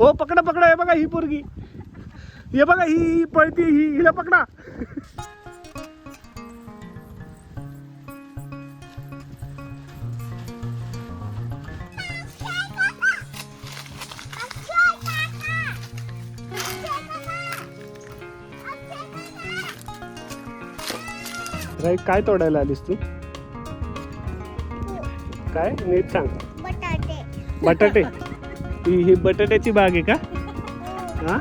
हो पकडा पकडा, हे बघा ही पोरगी, हे बघा ही पळती, हिला पकडा. काय तोडायला आलीस तू? काय नीट सांग. बटाटे. ही बटाट्याची बाग आहे का? हा,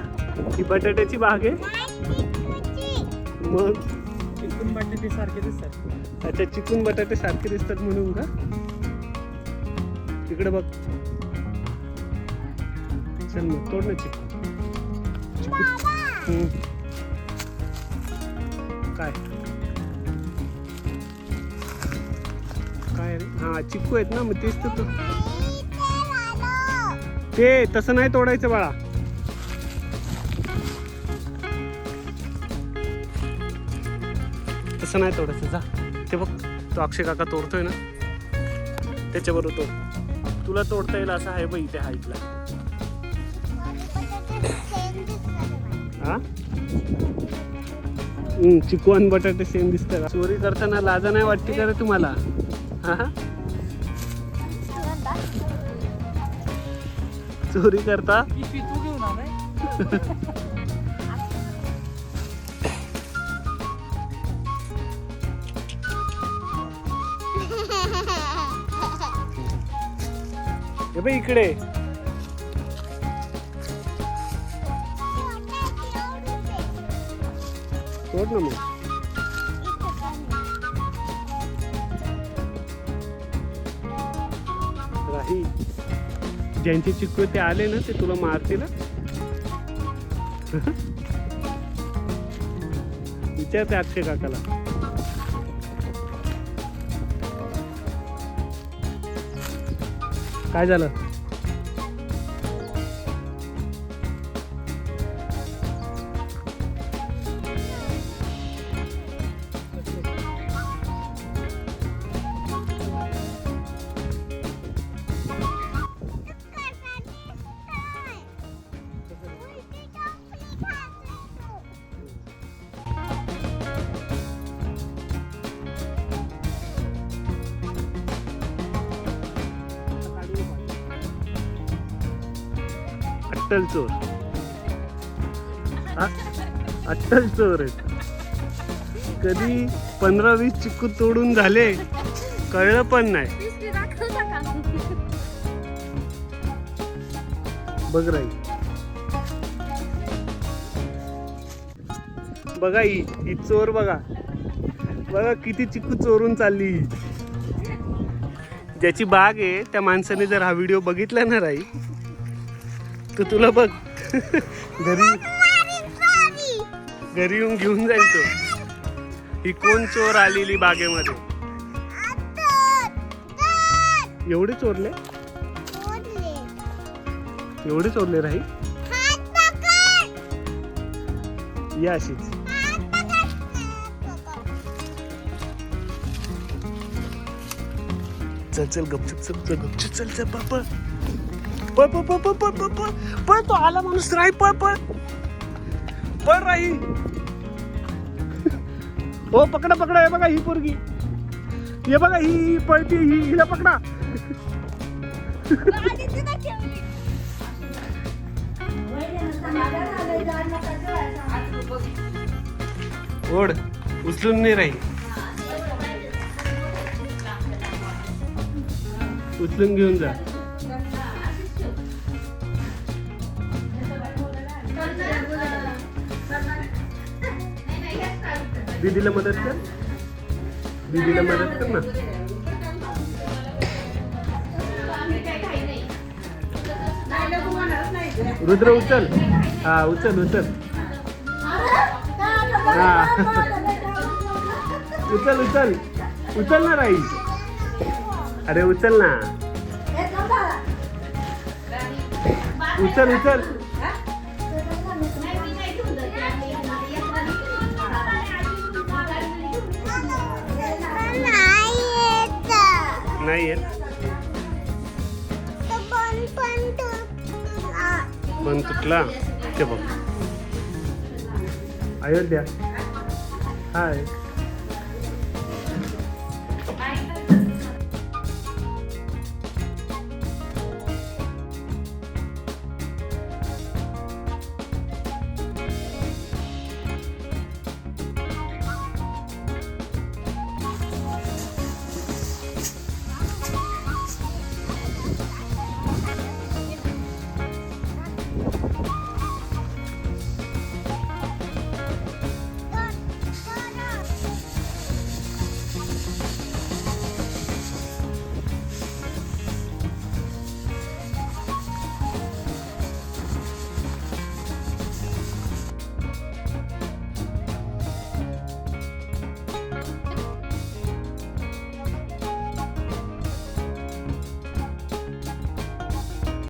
ही बटाट्याची बाग आहे. मग चिकन बटाटे सारखे दिसतात. अच्छा, चिकन बटाटे सारखे दिसतात म्हणून का? तिकडे बघ. चल मग तोड ना चिकन. काय काय हा चिक्कू आहेत ना, मग तेच तर. ते तसं नाही तोडायचं बाळा. तसं नाही तोडायचं. जा ते बघ, तो अक्षय काका तोडतोय ना, त्याच्याबरोबर तोड. तुला तोडता येईल असं आहे बघ इथे हाईटला. हा, चिकू आणि बटाटे सेम दिसतात. चोरी करताना लाजा नाही वाटते का रे तुम्हाला? हा, चोरी करता. तू घेऊन आलाय. हे बघ इकडे. तोड ना मग. राही, ज्यांचे चिक्कू ते आले ना ते तुला मारतील. विचारते अक्षय काकाला. काय झालं? अट्टल चोर. अट्टल चोर आहेत. कधी 15-20 चिक्कू तोडून झाले कळलं पण नाही. बघ राही, बघा ही चोर बघा. बघा किती चिक्कू चोरून चालली. ज्याची बाग आहे त्या माणसाने जर हा व्हिडिओ बघितला ना राही, तर तुला बघ घरी येऊन घेऊन जाईल तो. ही कोण चोर आलेली बागेमध्ये? एवढे चोरले, एवढे चोरले राही. या अशीच. चल चल गपचूप, चल गपचूप, चल चल पळ पळ पळ पळ पळ पळ पळ पळ. तो आला माणूस राही. पळ पळ पळ राही. हो पकडा पकडा, हे बघा ही पोरगी, हे बघा ही पळती, हिला पकडा. ओढ, उचलून नाही राही. उचलून घेऊन जा. दीदीला मदत कर, दीदीला मदत कर ना. रुद्र उचल. हा उचल उचल. हा उचल उचल उचल ना राई. अरे उचल ना, उचल उचल. नाही येत. बंद तुटला ते बघ. अयोध्या हाय.